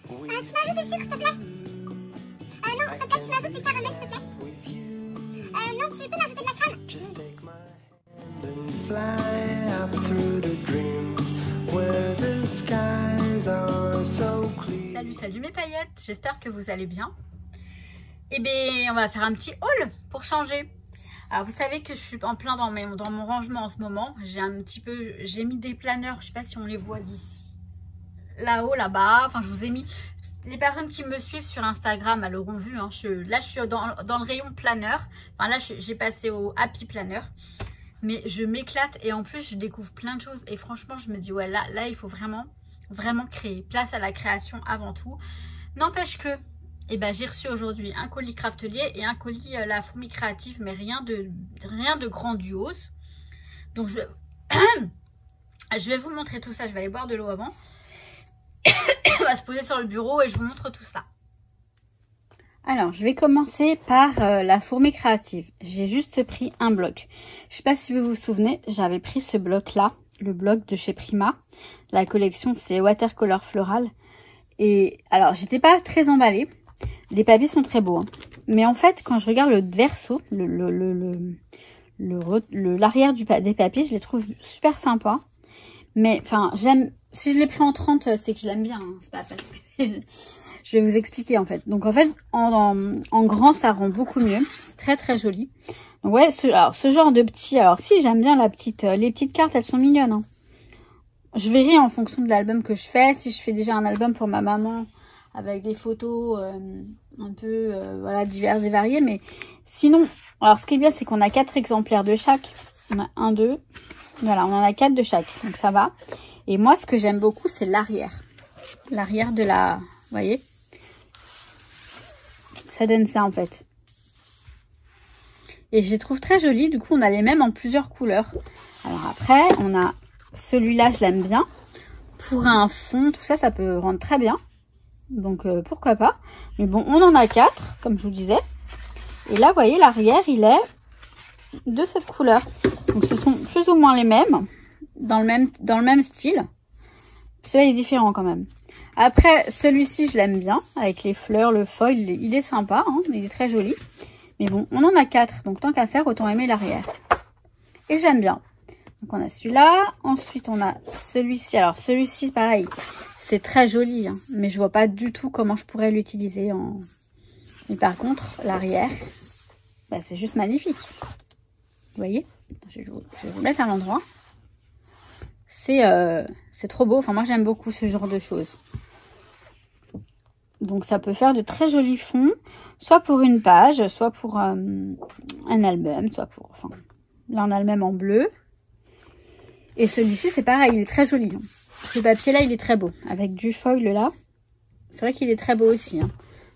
Tu m'ajoutes du sucre, s'il te plaît? Non, s'il te plaît, tu m'ajoutes du caramel, s'il te plaît? Non, tu peux m'ajouter de la crème? Salut mes paillettes, j'espère que vous allez bien. Eh bien, on va faire un petit haul pour changer. Alors, vous savez que je suis en plein dans mon rangement en ce moment. J'ai mis des planeurs, je sais pas si on les voit d'ici. Là-haut, là-bas, enfin je vous ai mis... Les personnes qui me suivent sur Instagram, elles l'auront vu. Hein. Là, je suis dans le rayon planeur. Enfin là, j'ai passé au Happy Planner. Mais je m'éclate et en plus, je découvre plein de choses. Et franchement, je me dis, ouais, là il faut vraiment créer. Place à la création avant tout. N'empêche que, eh ben, j'ai reçu aujourd'hui un colis Craftelier et un colis La Fourmi Créative, mais rien de grandiose. Donc, je vais vous montrer tout ça. Je vais aller boire de l'eau avant. On va se poser sur le bureau et je vous montre tout ça. Alors, je vais commencer par La Fourmi Créative. J'ai juste pris un bloc. Je sais pas si vous vous souvenez, j'avais pris ce bloc-là, le bloc de chez Prima. La collection, c'est Watercolor Floral. Et alors, j'étais pas très emballée. Les papiers sont très beaux. Hein. Mais en fait, quand je regarde le verso, l'arrière des papiers, je les trouve super sympas. Mais, enfin, j'aime... Si je l'ai pris en 30, c'est que je l'aime bien. Hein. C'est pas parce que... Je vais vous expliquer, en fait. Donc, en fait, en grand, ça rend beaucoup mieux. C'est très, très joli. Donc, ouais, ce genre de petit... Alors, si, j'aime bien les petites cartes, elles sont mignonnes. Hein. Je verrai en fonction de l'album que je fais. Si je fais déjà un album pour ma maman avec des photos un peu, voilà, diverses et variées. Mais sinon, alors, ce qui est bien, c'est qu'on a 4 exemplaires de chaque. On a 1, 2... Voilà, on en a 4 de chaque, donc ça va. Et moi, ce que j'aime beaucoup, c'est l'arrière. L'arrière de la... Vous voyez? Ça donne ça, en fait. Et je les trouve très jolis. Du coup, on a les mêmes en plusieurs couleurs. Alors après, on a celui-là, je l'aime bien. Pour un fond, tout ça, ça peut rendre très bien. Donc, pourquoi pas. Mais bon, on en a 4, comme je vous disais. Et là, vous voyez, l'arrière, il est de cette couleur. Donc ce sont plus ou moins les mêmes, dans le même style. Celui-là est différent quand même. Après, celui-ci, je l'aime bien, avec les fleurs, le foil, il est sympa, hein, il est très joli. Mais bon, on en a 4, donc tant qu'à faire, autant aimer l'arrière. Et j'aime bien. Donc on a celui-là, ensuite on a celui-ci. Alors celui-ci, pareil, c'est très joli, hein, mais je vois pas du tout comment je pourrais l'utiliser. Mais par contre, l'arrière, bah, c'est juste magnifique. Vous voyez? Je vais vous mettre à l'endroit. C'est trop beau. Enfin, moi, j'aime beaucoup ce genre de choses. Donc, ça peut faire de très jolis fonds. Soit pour une page, soit pour un album, soit pour... Enfin, là, on a le même en bleu. Et celui-ci, c'est pareil. Il est très joli. Hein. Ce papier-là, il est très beau. Avec du foil, là. C'est vrai qu'il est très beau aussi. Hein.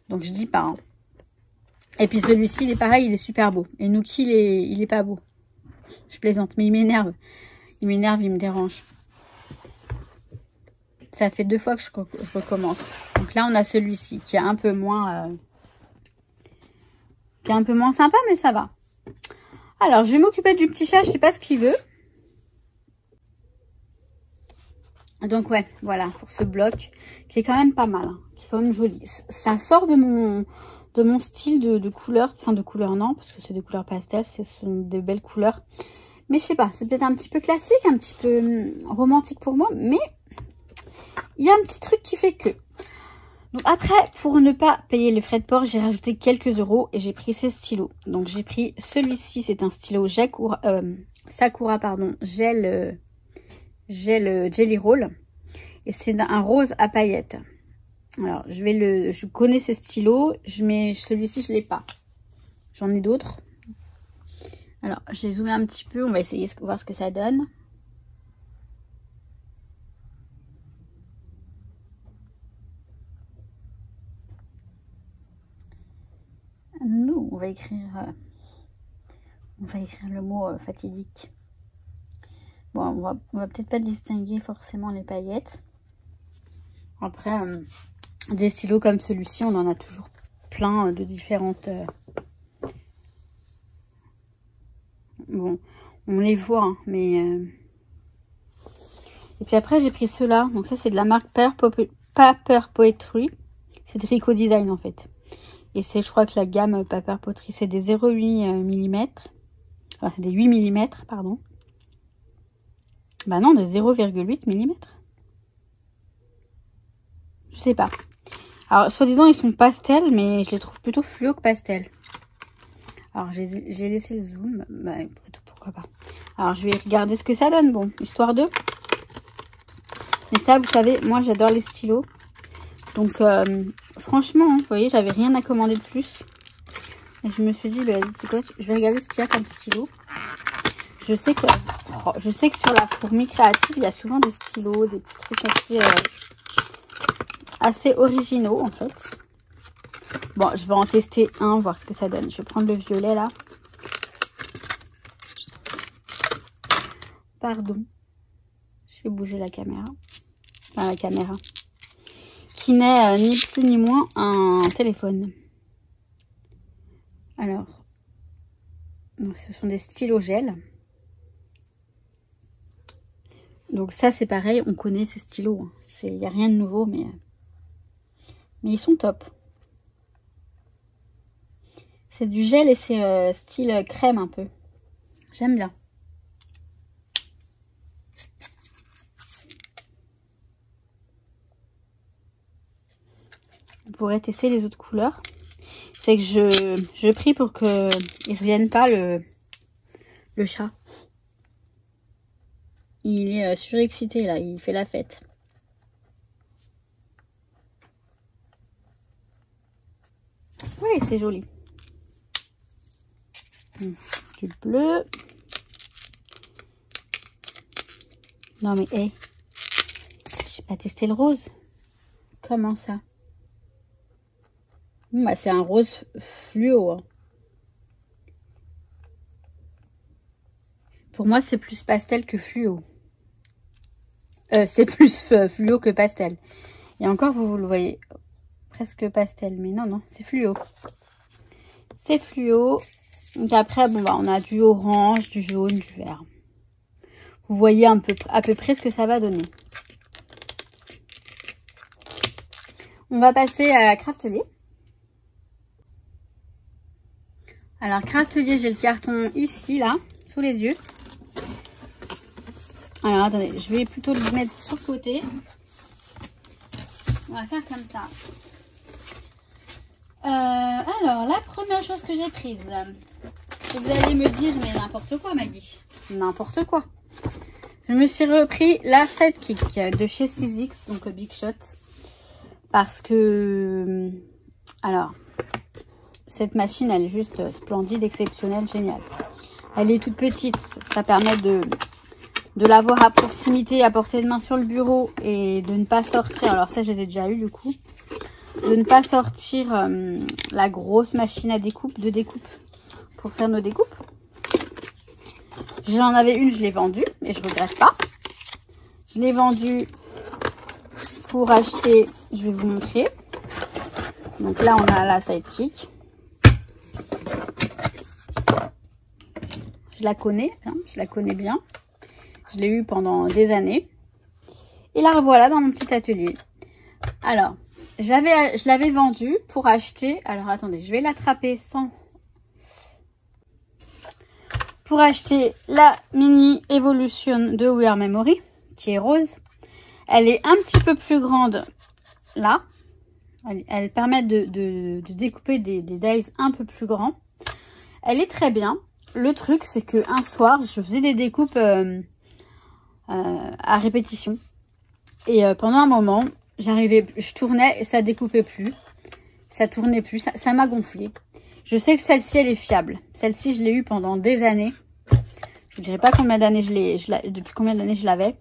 Donc, je dis pas. Hein. Et puis, celui-ci, il est pareil. Il est super beau. Et Nuki, il est pas beau. Je plaisante, mais il m'énerve. Il m'énerve, il me dérange. Ça fait 2 fois que je recommence. Donc là, on a celui-ci qui est un peu moins... sympa, mais ça va. Alors, je vais m'occuper du petit chat. Je sais pas ce qu'il veut. Donc ouais, voilà, pour ce bloc, qui est quand même pas mal. Hein, qui est quand même joli. Ça sort de mon style de couleur. Enfin, de couleur, non, parce que c'est des couleurs pastel. Ce sont des belles couleurs. Mais je sais pas, c'est peut-être un petit peu classique, un petit peu romantique pour moi. Mais il y a un petit truc qui fait que. Donc après, pour ne pas payer les frais de port, j'ai rajouté quelques euros et j'ai pris ces stylos. Donc j'ai pris celui-ci, c'est un stylo Sakura, pardon, Jelly Roll. Et c'est un rose à paillettes. Alors, je connais ces stylos, mais celui-ci, je l'ai pas. J'en ai d'autres. Alors, je vais zoomer un petit peu. On va essayer de voir ce que ça donne. Nous, on va écrire le mot fatidique. Bon, on va peut-être pas distinguer forcément les paillettes. Après, des stylos comme celui-ci, on en a toujours plein de différentes... Bon, on les voit, hein, mais... Et puis après, j'ai pris ceux-là. Donc ça, c'est de la marque Paper Poetry. C'est de Rico Design en fait. Et c'est, je crois que la gamme Paper Pottery, c'est des 0,8 mm. Enfin, c'est des 8 mm, pardon. Bah non, des 0,8 mm. Je sais pas. Alors, soi-disant, ils sont pastel, mais je les trouve plutôt fluo que pastel. Alors, j'ai laissé le zoom. Bah, pourquoi pas. Alors, je vais regarder ce que ça donne. Bon, histoire de... Mais ça, vous savez, moi, j'adore les stylos. Donc, franchement, hein, vous voyez, j'avais rien à commander de plus. Et je me suis dit, bah, c'est quoi, je vais regarder ce qu'il y a comme stylo. Je sais que sur la fourmi créative, il y a souvent des stylos, des petits trucs assez originaux, en fait. Bon, je vais en tester un, voir ce que ça donne. Je vais prendre le violet, là. Pardon. Je vais bouger la caméra. Enfin, la caméra. Qui n'est ni plus ni moins un téléphone. Alors. Donc, ce sont des stylos gel. Donc ça, c'est pareil. On connaît ces stylos. Il n'y a rien de nouveau, mais ils sont top. C'est du gel et c'est style crème un peu. J'aime bien. On pourrait tester les autres couleurs. C'est que je prie pour qu'il ne revienne pas le chat. Il est surexcité là, il fait la fête. Oui, c'est joli. Du bleu. Non mais, hé. J'ai pas testé le rose. Comment ça? Bah, c'est un rose fluo. Hein. Pour moi, c'est plus pastel que fluo. C'est plus fluo que pastel. Et encore, vous le voyez, presque pastel. Mais non, non, c'est fluo. C'est fluo. Donc après, bon, bah, on a du orange, du jaune, du vert. Vous voyez à peu près ce que ça va donner. On va passer à Craftelier. Alors, Craftelier, j'ai le carton ici, là, sous les yeux. Alors, attendez, je vais plutôt le mettre sur le côté. On va faire comme ça. Alors, la première chose que j'ai prise. Vous allez me dire, mais n'importe quoi, Maggie. N'importe quoi. Je me suis repris la Sidekick de chez Sizzix, donc Big Shot. Parce que... Alors, cette machine, elle est juste splendide, exceptionnelle, géniale. Elle est toute petite. Ça permet de l'avoir à proximité, à portée de main sur le bureau et de ne pas sortir. Alors ça, je les ai déjà eu du coup. De ne pas sortir la grosse machine à découpe, pour faire nos découpes. J'en avais une, je l'ai vendue et je regrette pas. Je l'ai vendue pour acheter, je vais vous montrer. Donc là, on a la Sidekick. Je la connais, hein, je la connais bien. Je l'ai eu pendant des années. Et la revoilà dans mon petit atelier. Alors, je l'avais vendue pour acheter... Alors, attendez, je vais l'attraper sans... Pour acheter la Mini Evolution de We Are Memory, qui est rose. Elle est un petit peu plus grande là. Elle permet de découper des dies un peu plus grands. Elle est très bien. Le truc, c'est que un soir, je faisais des découpes... à répétition et pendant un moment je tournais et ça découpait plus, ça tournait plus, ça m'a gonflé. Je sais que celle-ci elle est fiable, celle-ci je l'ai eu pendant des années, je vous dirai pas combien d'années depuis combien d'années je l'avais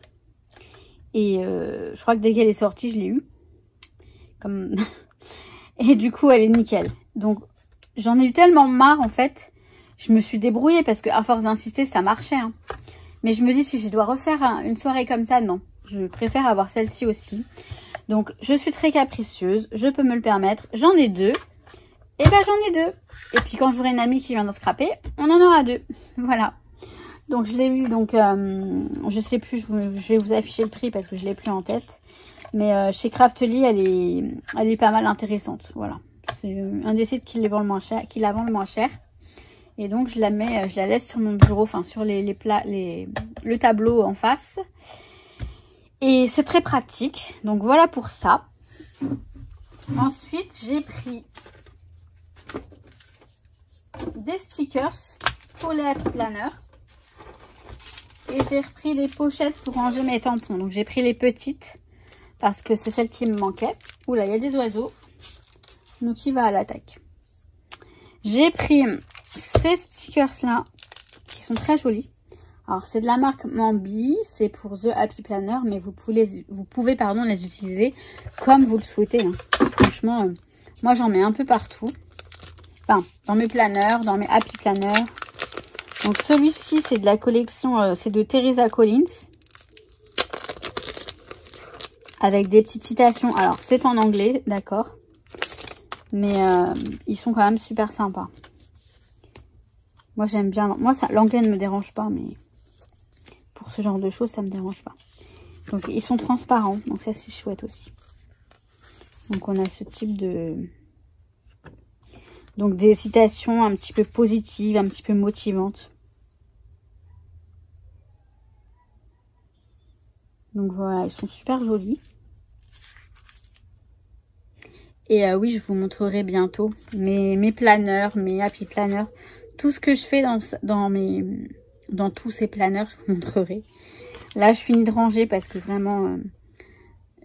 et je crois que dès qu'elle est sortie je l'ai eu comme et du coup elle est nickel. Donc j'en ai eu tellement marre en fait, je me suis débrouillée parce que à force d'insister ça marchait hein. Mais je me dis, si je dois refaire une soirée comme ça, non. Je préfère avoir celle-ci aussi. Donc, je suis très capricieuse. Je peux me le permettre. J'en ai deux. Et ben, j'en ai deux. Et puis, quand j'aurai une amie qui viendra scraper, on en aura deux. Voilà. Donc, je l'ai eu. Donc, je sais plus. Je vais vous afficher le prix parce que je l'ai plus en tête. Mais chez Craftly, elle est pas mal intéressante. Voilà. C'est un des sites qui la vend le moins cher. Et donc, je la laisse sur mon bureau, enfin, sur le tableau en face. Et c'est très pratique. Donc, voilà pour ça. Ensuite, j'ai pris des stickers pour les happy planners. Et j'ai repris des pochettes pour ranger mes tampons. Donc, j'ai pris les petites parce que c'est celles qui me manquaient. Oula, il y a des oiseaux. Donc, il va à l'attaque. J'ai pris ces stickers-là qui sont très jolis. Alors, c'est de la marque Mambi. C'est pour The Happy Planner. Mais vous pouvez les utiliser comme vous le souhaitez. Hein. Franchement, moi, j'en mets un peu partout. Enfin, dans mes planners, dans mes Happy Planners. Donc, celui-ci, c'est de la collection, c'est de Teresa Collins. Avec des petites citations. Alors, c'est en anglais, d'accord. Mais ils sont quand même super sympas. Moi, j'aime bien. Moi, l'anglais ne me dérange pas, mais pour ce genre de choses, ça me dérange pas. Donc, ils sont transparents. Donc, ça, c'est chouette aussi. Donc, on a ce type de... Donc, des citations un petit peu positives, un petit peu motivantes. Donc, voilà, ils sont super jolis. Et oui, je vous montrerai bientôt mes planners, mes happy planners. Tout ce que je fais dans tous ces planners, je vous montrerai. Là, je finis de ranger parce que vraiment...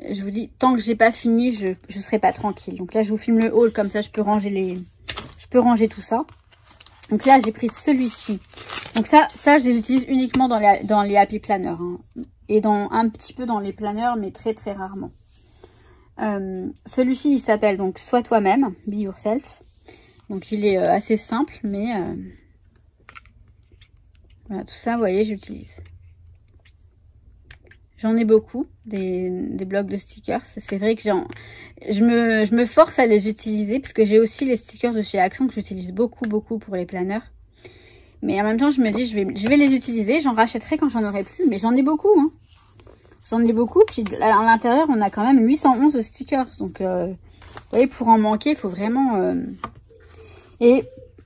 je vous dis, tant que j'ai pas fini, je serai pas tranquille. Donc là, je vous filme le haul, comme ça, je peux ranger tout ça. Donc là, j'ai pris celui-ci. Donc ça, je les utilise uniquement dans les happy planners. Hein. Et un petit peu dans les planners, mais très très rarement. Celui-ci, il s'appelle donc Sois toi-même, Be Yourself. Donc il est assez simple, mais voilà, tout ça, vous voyez, j'utilise. J'en ai beaucoup, des blocs de stickers. C'est vrai que je me force à les utiliser parce que j'ai aussi les stickers de chez Action que j'utilise beaucoup pour les planners. Mais en même temps, je me dis, je vais les utiliser. J'en rachèterai quand j'en aurai plus. Mais j'en ai beaucoup, hein. J'en ai beaucoup. Puis à l'intérieur, on a quand même 811 stickers. Donc, vous voyez, pour en manquer, il faut vraiment... Et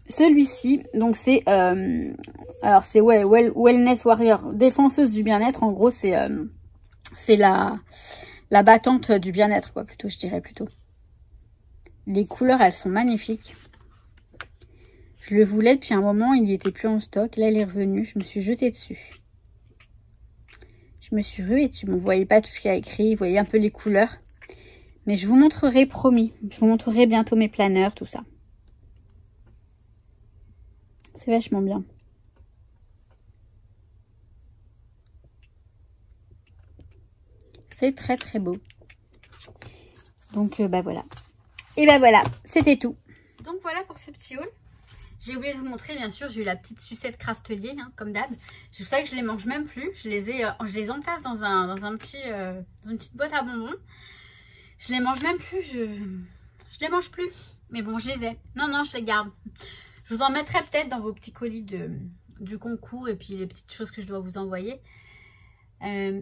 celui-ci, donc c'est... alors, c'est Wellness Warrior, défenseuse du bien-être. En gros, c'est la battante du bien-être, quoi, plutôt, je dirais plutôt. Les couleurs, elles sont magnifiques. Je le voulais depuis un moment, il n'y était plus en stock. Là, il est revenu, je me suis jetée dessus. Je me suis ruée dessus. Bon, vous voyez pas tout ce qu'il y a écrit, vous voyez un peu les couleurs. Mais je vous montrerai, promis. Je vous montrerai bientôt mes planners, tout ça. C'est vachement bien. C'est très très beau. Donc, bah voilà. Et bah voilà, c'était tout. Donc voilà pour ce petit haul. J'ai oublié de vous montrer, bien sûr, j'ai eu la petite sucette Craftelier, hein, comme d'hab. Je sais que je les mange même plus. Je les entasse dans une petite boîte à bonbons. Je les mange même plus. Je les mange plus. Mais bon, je les ai. Non, je les garde. Je vous en mettrai peut-être dans vos petits colis du concours et puis les petites choses que je dois vous envoyer. Je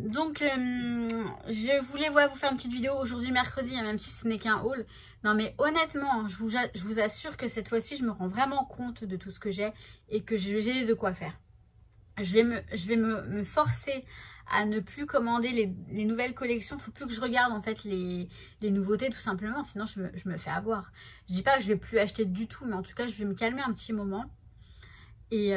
voulais vous faire une petite vidéo aujourd'hui mercredi, hein, même si ce n'est qu'un haul. Non mais honnêtement, je vous assure que cette fois-ci, je me rends vraiment compte de tout ce que j'ai et que j'ai de quoi faire. Je vais me forcer à ne plus commander les nouvelles collections. Il ne faut plus que je regarde en fait les nouveautés tout simplement, sinon je me fais avoir. Je dis pas que je vais plus acheter du tout, mais en tout cas je vais me calmer un petit moment. Et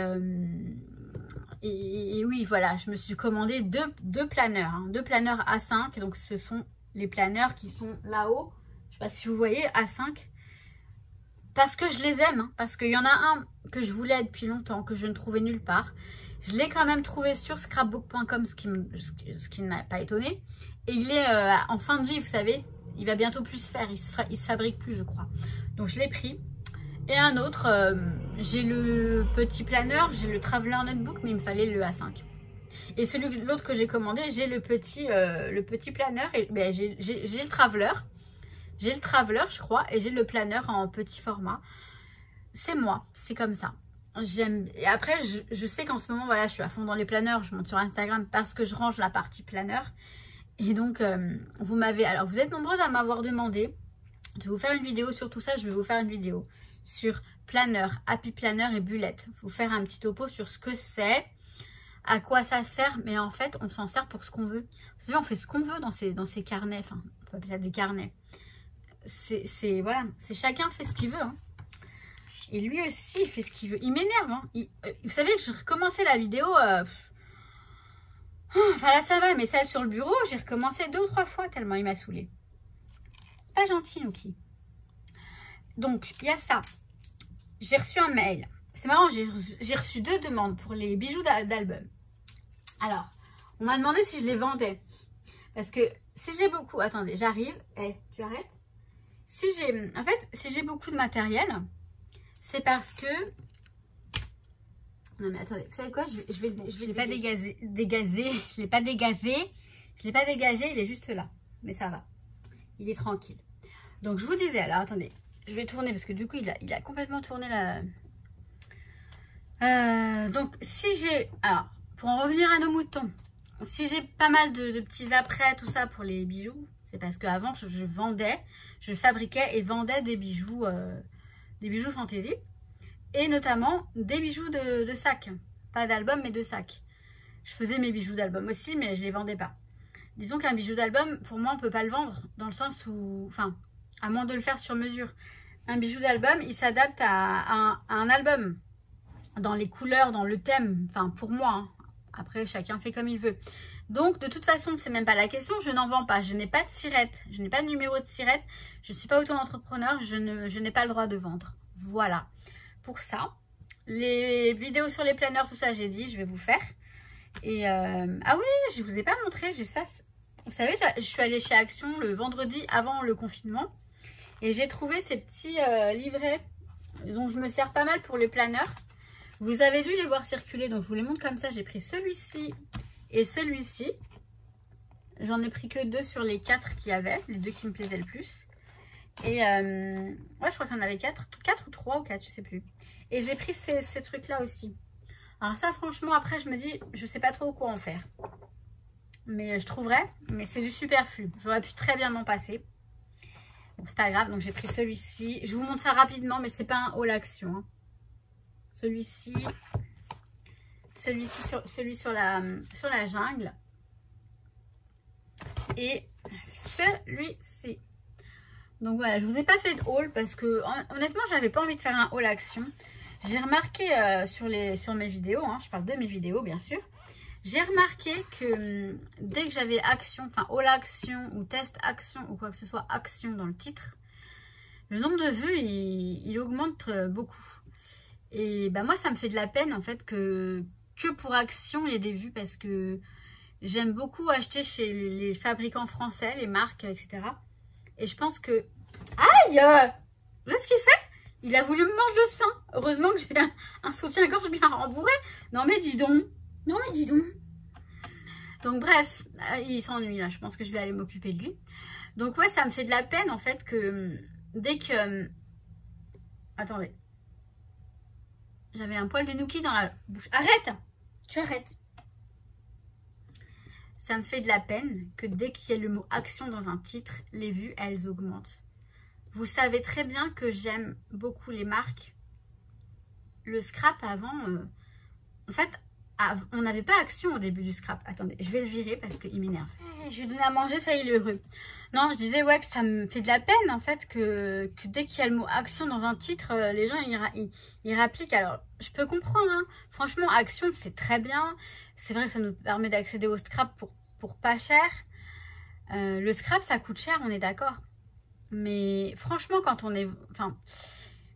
oui, voilà, je me suis commandé deux planners, hein, 2 planners A5. Donc ce sont les planners qui sont là-haut. Je sais pas si vous voyez, A5. Parce que je les aime, hein, parce qu'il y en a un que je voulais depuis longtemps, que je ne trouvais nulle part. Je l'ai quand même trouvé sur scrapbook.com, ce qui ne m'a pas étonné. Et il est en fin de vie, vous savez. Il va bientôt plus se faire, il se fabrique plus, je crois. Donc je l'ai pris. Et un autre, j'ai le petit planner, j'ai le Traveler Notebook, mais il me fallait le A5. Et l'autre que j'ai commandé, j'ai le petit planner, et ben, j'ai le Traveler. J'ai le Traveler, je crois, et j'ai le planner en petit format. C'est moi, c'est comme ça. J'aime. Et après, je sais qu'en ce moment, voilà, je suis à fond dans les planners. Je monte sur Instagram parce que je range la partie planner. Et donc, vous m'avez... Alors, vous êtes nombreuses à m'avoir demandé de vous faire une vidéo sur tout ça. Je vais vous faire une vidéo sur Planner, Happy Planner et Bullet. Vous faire un petit topo sur ce que c'est, à quoi ça sert. Mais en fait, on s'en sert pour ce qu'on veut. Vous savez, on fait ce qu'on veut dans ces carnets. Enfin, on peut appeler ça des carnets. Voilà, c'est chacun fait ce qu'il veut. Hein. Et lui aussi, il fait ce qu'il veut. Il m'énerve. Hein. Vous savez que je recommençais la vidéo... Enfin là ça va, mais celle sur le bureau, j'ai recommencé 2 ou 3 fois tellement il m'a saoulée. Pas gentil, Nuki. Donc, il y a ça. J'ai reçu un mail. C'est marrant, j'ai reçu 2 demandes pour les bijoux d'album. Alors, on m'a demandé si je les vendais. Parce que si j'ai beaucoup... Attendez, j'arrive. Tu arrêtes? En fait, si j'ai beaucoup de matériel, c'est parce que... Non mais attendez, vous savez quoi, je l'ai pas dégagé. Je l'ai pas dégagé. Je l'ai pas dégagé, il est juste là. Mais ça va. Il est tranquille. Donc je vous disais, alors attendez, je vais tourner parce que du coup il a complètement tourné la... donc si j'ai... Alors, pour en revenir à nos moutons, si j'ai pas mal de petits apprêts, tout ça pour les bijoux, c'est parce qu'avant je fabriquais et vendais des bijoux fantaisie. Et notamment des bijoux de sac. Pas d'album, mais de sac. Je faisais mes bijoux d'album aussi, mais je les vendais pas. Disons qu'un bijou d'album, pour moi, on peut pas le vendre. Dans le sens où... Enfin, à moins de le faire sur mesure. Un bijou d'album, il s'adapte à un album. Dans les couleurs, dans le thème. Enfin, pour moi. Hein. Après, chacun fait comme il veut. Donc, de toute façon, c'est même pas la question. Je n'en vends pas. Je n'ai pas de tirette. Je n'ai pas de numéro de tirette. Je suis pas auto-entrepreneur. Je n'ai pas le droit de vendre. Voilà. Pour ça, les vidéos sur les planeurs, tout ça, j'ai dit, je vais vous faire. Et ah oui, je vous ai pas montré, j'ai ça. Vous savez, je suis allée chez Action le vendredi avant le confinement et j'ai trouvé ces petits livrets dont je me sers pas mal pour les planeurs. Vous avez dû les voir circuler, donc je vous les montre comme ça. J'ai pris celui-ci et celui-ci. J'en ai pris que 2 sur les 4 qu'il y avait, les 2 qui me plaisaient le plus. Et ouais, je crois qu'il y en avait 4 ou 3 ou 4, je sais plus. Et j'ai pris ces trucs là aussi. Alors ça franchement après je me dis, je sais pas trop quoi en faire. Mais je trouverais, mais c'est du superflu. J'aurais pu très bien m'en passer. Bon, c'est pas grave, donc j'ai pris celui-ci. Je vous montre ça rapidement, mais c'est pas un haul action. Hein. Celui-ci sur la jungle. Et celui-ci. Donc voilà, je vous ai pas fait de haul parce que honnêtement, j'avais pas envie de faire un haul action. J'ai remarqué sur mes vidéos, hein, je parle de mes vidéos bien sûr, j'ai remarqué que dès que j'avais action, enfin haul action ou test action ou quoi que ce soit action dans le titre, le nombre de vues il augmente beaucoup. Et bah moi ça me fait de la peine en fait que pour action il y ait des vues parce que j'aime beaucoup acheter chez les fabricants français, les marques, etc. Et je pense que... Aïe! Là, ce qu'il fait, il a voulu me mordre le sein. Heureusement que j'ai un soutien-gorge bien rembourré. Non, mais dis donc. Non, mais dis donc. Donc, bref, il s'ennuie, là. Je pense que je vais aller m'occuper de lui. Donc, ouais, ça me fait de la peine, en fait, que dès que... Attendez. J'avais un poil de Nuki dans la bouche. Arrête! Tu arrêtes. Ça me fait de la peine que dès qu'il y a le mot action dans un titre, les vues, elles augmentent. Vous savez très bien que j'aime beaucoup les marques. Le scrap avant, en fait, on n'avait pas action au début du scrap. Attendez, je vais le virer parce qu'il m'énerve. Je lui donne à manger, ça il est heureux. Non, je disais ouais que ça me fait de la peine en fait que dès qu'il y a le mot action dans un titre, les gens ils rappliquent. Alors, je peux comprendre. Hein. Franchement, action, c'est très bien. C'est vrai que ça nous permet d'accéder au scrap pour pas cher. Le scrap, ça coûte cher, on est d'accord. Mais franchement, quand on est... Enfin,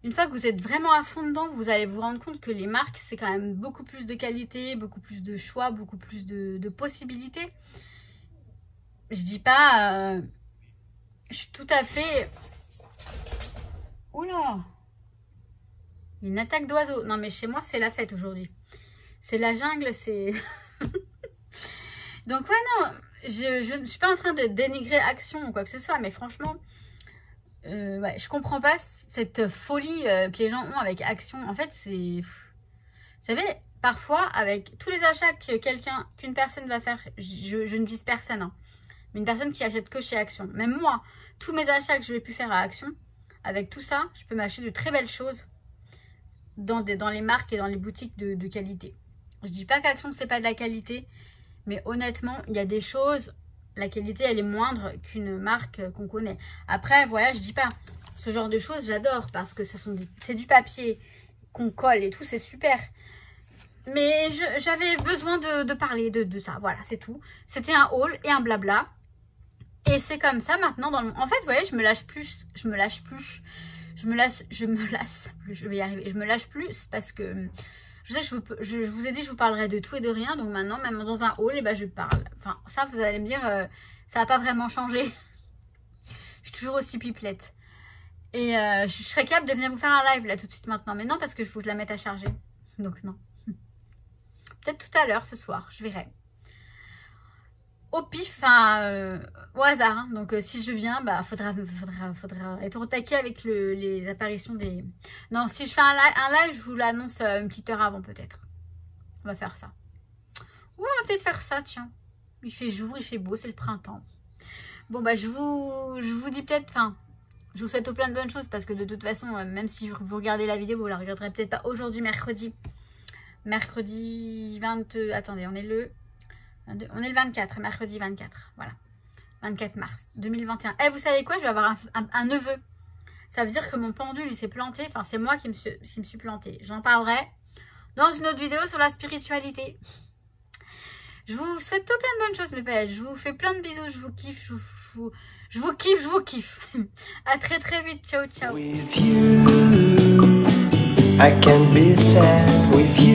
une fois que vous êtes vraiment à fond dedans, vous allez vous rendre compte que les marques, c'est quand même beaucoup plus de qualité, beaucoup plus de choix, beaucoup plus de possibilités. Je dis pas... je suis tout à fait... Oula! Une attaque d'oiseau. Non, mais chez moi, c'est la fête aujourd'hui. C'est la jungle, c'est... Donc, ouais, non, je ne suis pas en train de dénigrer Action ou quoi que ce soit, mais franchement, ouais, je comprends pas cette folie que les gens ont avec Action. En fait, c'est... Vous savez, parfois, avec tous les achats qu'une personne va faire, je ne vise personne, hein, Mais une personne qui achète que chez Action. Même moi, tous mes achats que je vais pu faire à Action, avec tout ça, je peux m'acheter de très belles choses dans les marques et dans les boutiques de qualité. Je dis pas qu'Action, c'est pas de la qualité, mais honnêtement, il y a des choses, la qualité, elle est moindre qu'une marque qu'on connaît. Après, voilà, je dis pas, ce genre de choses, j'adore, parce que c'est du papier qu'on colle et tout, c'est super. Mais j'avais besoin de parler de ça, voilà, c'est tout. C'était un haul et un blabla. Et c'est comme ça maintenant. En fait, vous voyez, je me lasse plus. Je me lasse plus. Je me vais y arriver. Je me lâche plus parce que je sais, je vous ai dit, je vous parlerai de tout et de rien. Donc maintenant, même dans un haul, eh ben, je parle. Enfin, ça, vous allez me dire, ça n'a pas vraiment changé. Je suis toujours aussi pipelette. Et je serais capable de venir vous faire un live là tout de suite maintenant. Mais non, parce que je faut que je la mette à charger. Donc non. Peut-être tout à l'heure, ce soir, je verrai. Au pif, enfin, au hasard. Hein. Donc, si je viens, bah, faudra être au taquet avec les apparitions des... Non, si je fais un live, je vous l'annonce une petite heure avant, peut-être. On va faire ça. Ou on va peut-être faire ça, tiens. Il fait jour, il fait beau, c'est le printemps. Bon, bah, je vous dis peut-être... Enfin, je vous souhaite plein de bonnes choses, parce que de toute façon, même si vous regardez la vidéo, vous la regarderez peut-être pas aujourd'hui, mercredi. Mercredi 20... Attendez, on est le 24, mercredi 24, voilà. 24 mars 2021. Eh, vous savez quoi? Je vais avoir un neveu. Ça veut dire que mon pendule, il s'est planté. Enfin, c'est moi qui me suis plantée. J'en parlerai dans une autre vidéo sur la spiritualité. Je vous souhaite tout plein de bonnes choses, mes belles. Je vous fais plein de bisous. Je vous kiffe. Je vous kiffe. À très très vite. Ciao, ciao. With you, I can be sad with you.